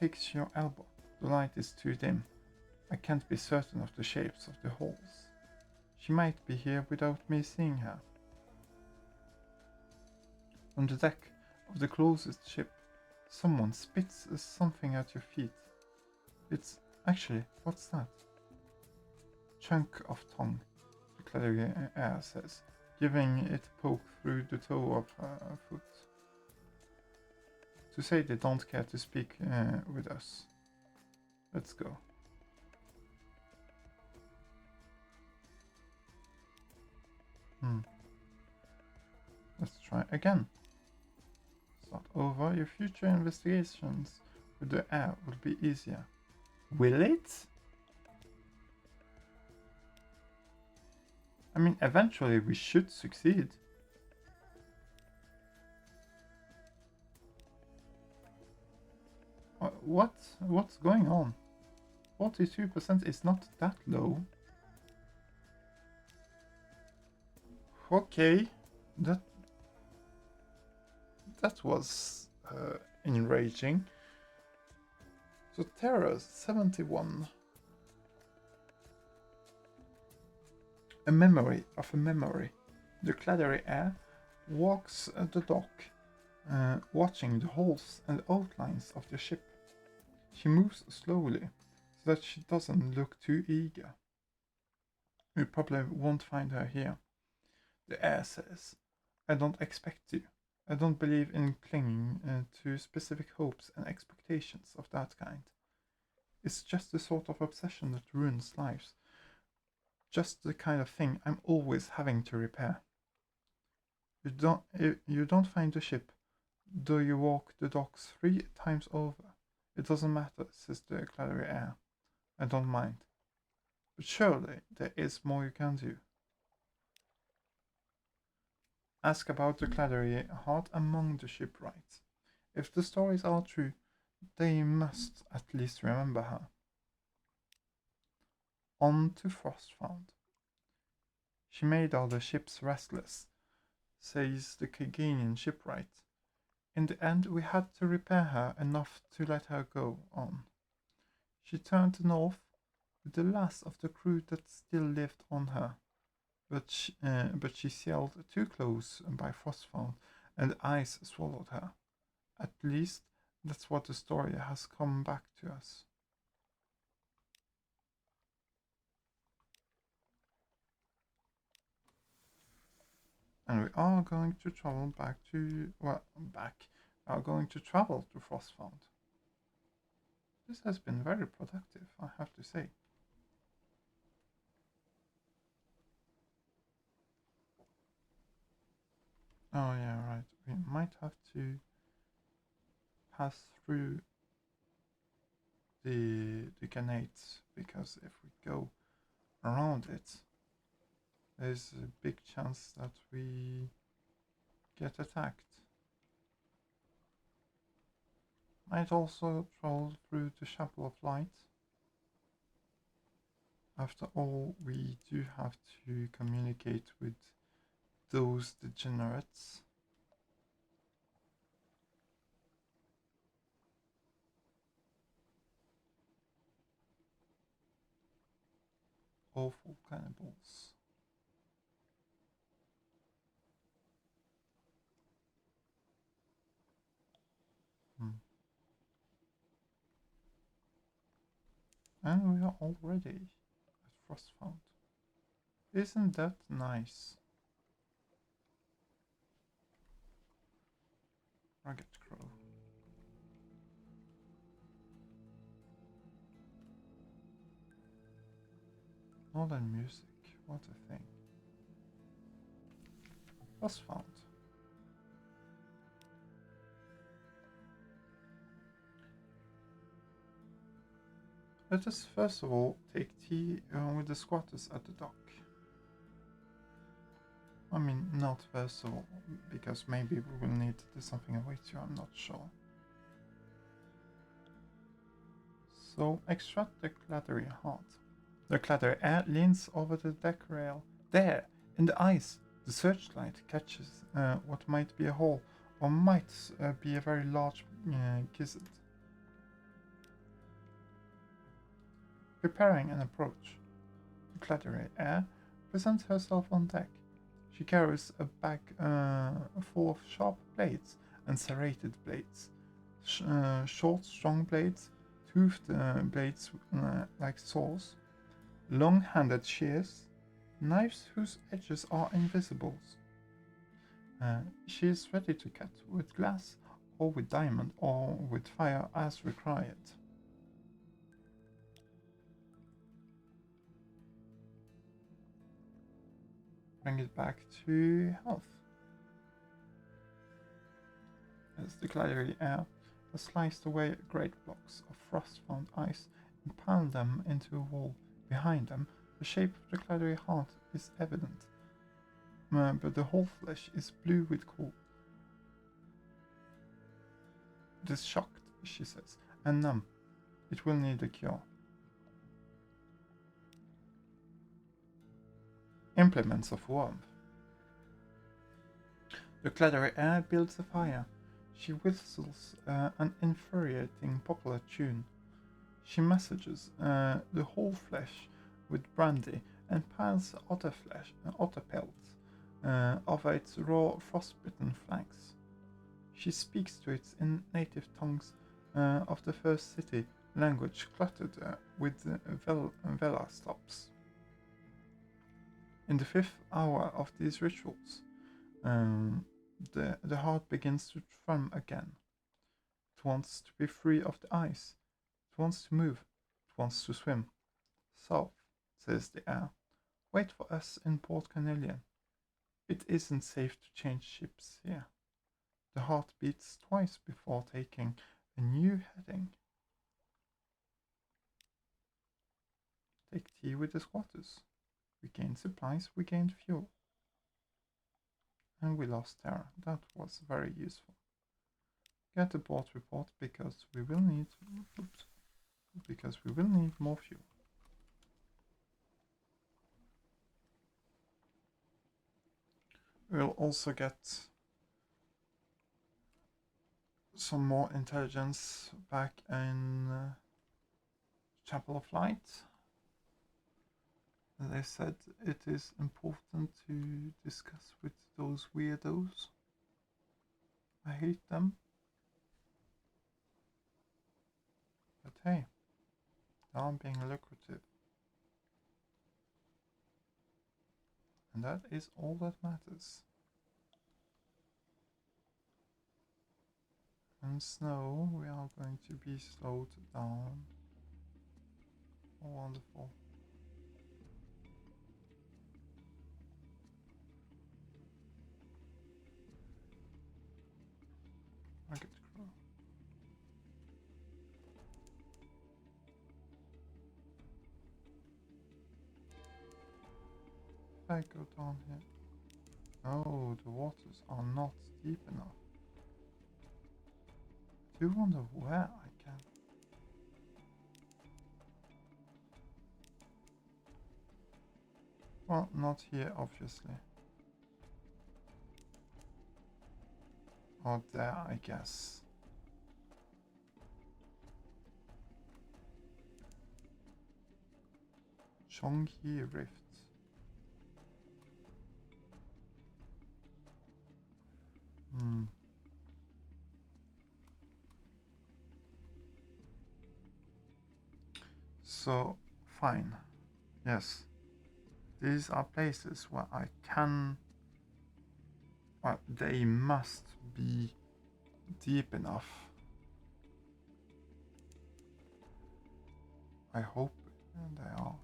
takes your elbow, the light is too dim. I can't be certain of the shapes of the halls. She might be here without me seeing her. On the deck of the closest ship, someone spits something at your feet. It's actually, what's that? Chunk of tongue, the Claddery Air says, giving it a poke through the toe of her foot. To say they don't care to speak with us. Let's go. Let's try again. Start over. Your future investigations with the air will be easier. Will it? I mean, eventually we should succeed. What's going on? 42% is not that low. Okay, that was enraging. So terror 71. A memory of a memory. The Claddery Air walks the dock, watching the holes and outlines of the ship. She moves slowly, so that she doesn't look too eager. We probably won't find her here. The air says, I don't expect to. I don't believe in clinging to specific hopes and expectations of that kind. It's just the sort of obsession that ruins lives. Just the kind of thing I'm always having to repair. You don't find the ship, though you walk the docks 3 times over. It doesn't matter, says the Claddery Air. I don't mind. But surely there is more you can do. Ask about the Claddery Heart among the shipwrights. If the stories are true, they must at least remember her. On to Frostfound. She made all the ships restless, says the Kaganian shipwright. In the end, we had to repair her enough to let her go on. She turned north with the last of the crew that still lived on her. But she sailed too close by Frostfound, and ice swallowed her. At least, that's what the story has come back to us. And we are going to travel back to... well, back. We are going to travel to Frostfound. This has been very productive, I have to say. Oh yeah, right. We might have to pass through the grenades, because if we go around it, there's a big chance that we get attacked. Might also travel through the Chapel of Light. After all, we do have to communicate with those degenerates. Awful cannibals. Hmm. And we are already at Frostfound. Isn't that nice? Rugged Crow. Modern music, what a thing. Frostfound. Let us first of all take tea with the squatters at the dock. I mean, not first of all, because maybe we will need to do something with you, I'm not sure. So, extract the Claddery Heart. The Claddery leans over the deck rail. There, in the ice, the searchlight catches what might be a hole, or might be a very large gizzard. Preparing an approach, the Claddery presents herself on deck. She carries a bag full of sharp blades and serrated blades. Short, strong blades, toothed blades like saws, long-handed shears, knives whose edges are invisible. She is ready to cut with glass, or with diamond, or with fire as required. Bring it back to health. As the Claddery air has sliced away great blocks of frost-bound ice and piled them into a wall. Behind them, the shape of the Claddery Heart is evident, but the whole flesh is blue with cold. It is shocked, she says, and numb. It will need a cure. Implements of warmth. The Claddery air builds a fire. She whistles an infuriating popular tune. She massages the whole flesh with brandy and piles otter pelts over its raw, frostbitten flanks. She speaks to it in native tongues of the first city, language cluttered with vela stops. In the fifth hour of these rituals, the heart begins to thrum again. It wants to be free of the ice. It wants to move. It wants to swim. South, says the air. Wait for us in Port Carnelian. It isn't safe to change ships here. The heart beats twice before taking a new heading. Take tea with the squatters. We gained supplies, we gained fuel. And we lost terror. That was very useful. Get the port report because we will need more fuel. We'll also get some more intelligence back in Chapel of Light. As I said, it is important to discuss with those weirdos. I hate them. But hey, they are being lucrative. And that is all that matters. And snow, we are going to be slowed down. Oh, wonderful. I go down here? No, the waters are not deep enough. I do wonder where I can. Well, not here, obviously. Or there, I guess. Chongyi Rift. Hmm. So, fine. Yes. These are places where I can... Well, they must be deep enough. I hope they are.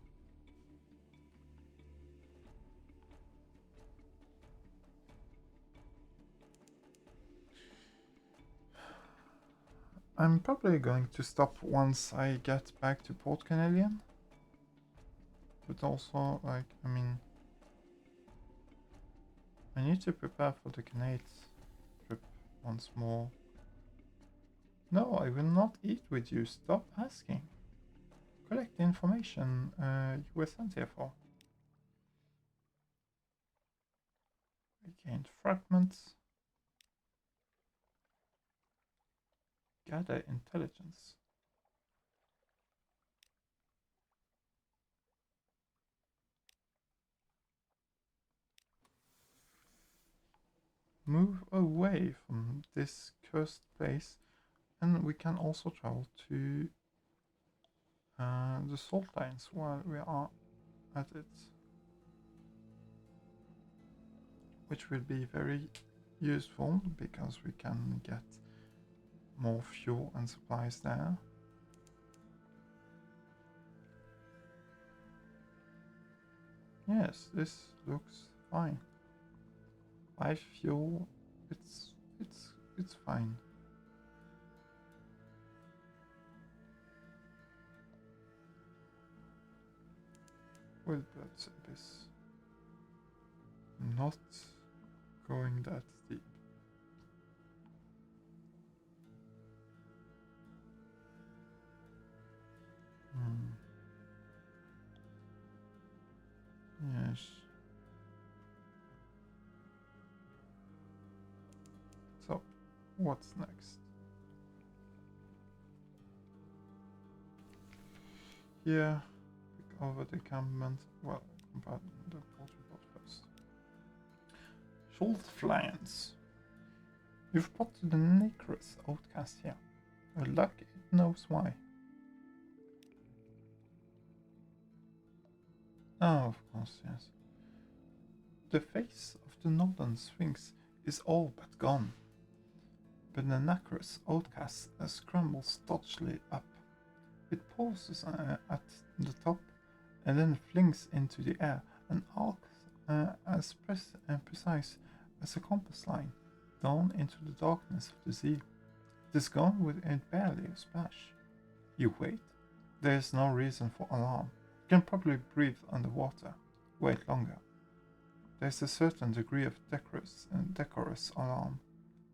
I'm probably going to stop once I get back to Port Canadian. But also, like, I mean... I need to prepare for the Canadian trip once more. No, I will not eat with you. Stop asking. Collect the information you were sent here for. I gained fragments. Gather intelligence. Move away from this cursed place, and we can also travel to the salt lines while we are at it, which will be very useful because we can get more fuel and supplies there. Yes, this looks fine. 5 fuel, it's fine. With Blood's Abyss. Not going that deep. Yes. So, what's next? Here, pick over the encampment. Well, compare the poultry pot first. Short Flyance. You've spotted the Nacreous outcast here. Your luck, it knows why. Oh, of course, yes. The face of the northern sphinx is all but gone, but the nacreous outcast scrambles dodgily up. It pauses at the top and then flings into the air an arc as precise as a compass line down into the darkness of the sea. It is gone with barely a splash. You wait. There is no reason for alarm. You can probably breathe underwater. Wait longer. There is a certain degree of decorous alarm.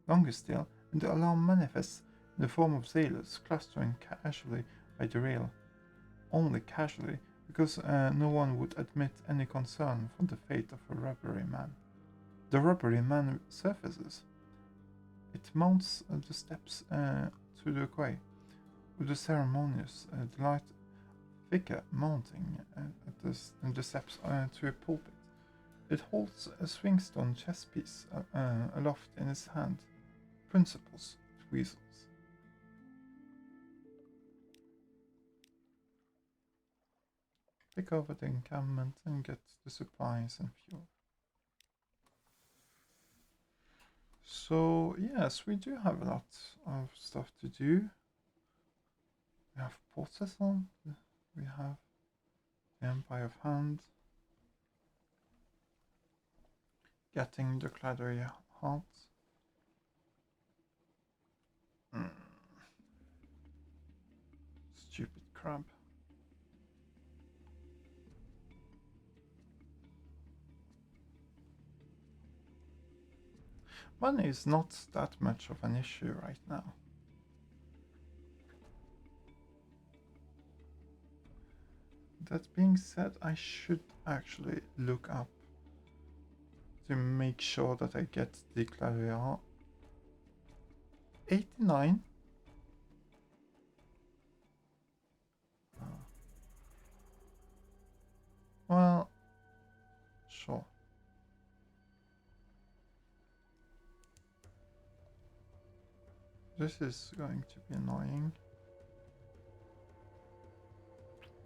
Longer still, and the alarm manifests in the form of sailors clustering casually by the rail. Only casually, because no one would admit any concern for the fate of a rubbery man. The rubbery man surfaces. It mounts the steps to the quay, with the ceremonious, light figure mounting at the steps to a pulpit. It holds a swingstone chess piece aloft in its hand. Principles, tweezers. Pick over the encampment and get the supplies and fuel. So, yes, we do have a lot of stuff to do. We have Port Cecil, we have the Empire of Hand, getting the Claddery Heart. Stupid crab. Money is not that much of an issue right now. That being said, I should actually look up to make sure that I get the Claddery Heart. 89? Well, sure. This is going to be annoying.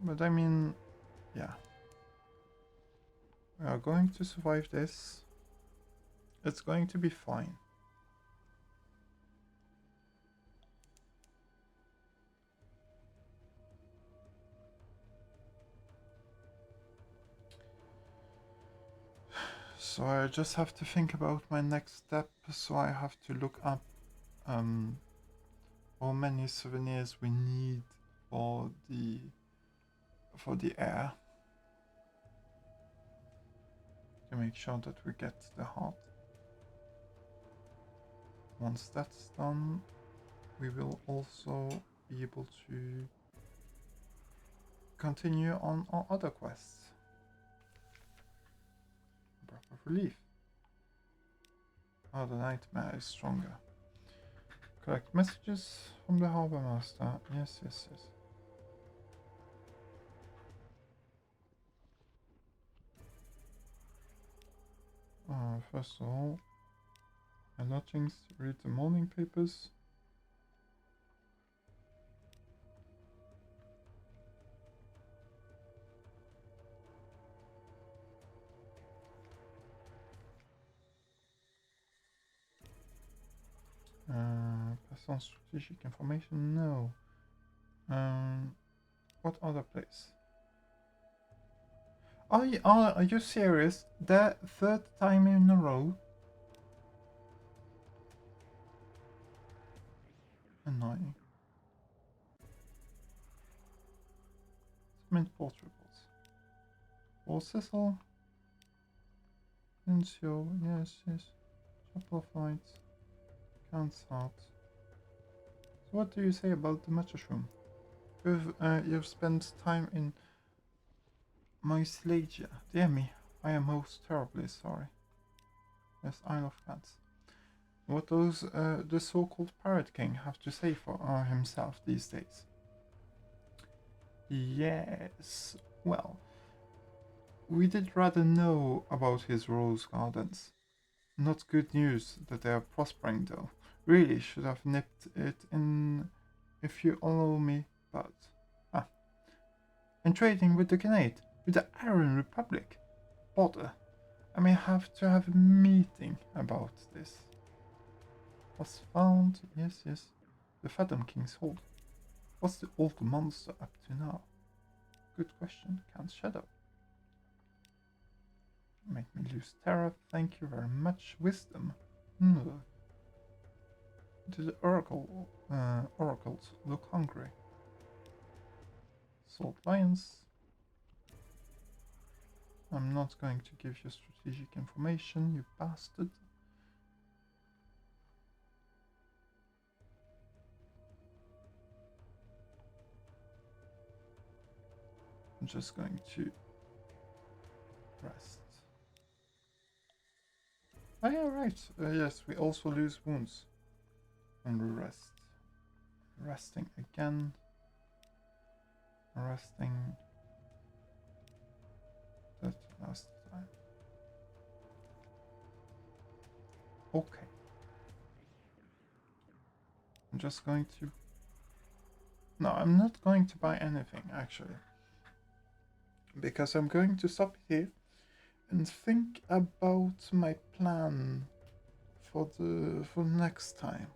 But I mean, yeah. We are going to survive this. It's going to be fine. So I just have to think about my next step. So I have to look up how many souvenirs we need for the air to make sure that we get the heart. Once that's done, we will also be able to continue on our other quests. Breath of relief. Oh, the nightmare is stronger. Collect messages from the harbor master. Yes, yes, yes. First of all, my lodgings, read the morning papers. Pass on strategic information? No. What other place? Are you serious? The third time in a row? Annoying. Mint port reports. Or Cecil. Incio, yes, yes. Chapel of Lights. Count's Heart. So what do you say about the mushroom? You've spent time in Mycelagia. Dear me, I am most terribly sorry. Yes, Isle of Cats. What does the so-called Pirate King have to say for himself these days? Yes, well, we did rather know about his rose gardens. Not good news that they are prospering, though. Really should have nipped it in, if you allow me, but... And trading with the Khanate, with the Iron Republic. Bother. I may have to have a meeting about this. Was found, yes, yes. The Phantom King's hold. What's the old monster up to now? Good question, Count Shadow. Make me lose terror, thank you very much. Wisdom. Do the oracles look hungry? Salt lions. I'm not going to give you strategic information, you bastard. I'm just going to rest. Oh yeah, right. Yes, we also lose wounds when we rest. Resting again. Resting. That last time. Okay. I'm just going to... No, I'm not going to buy anything, actually. Because I'm going to stop here and think about my plan for the next time.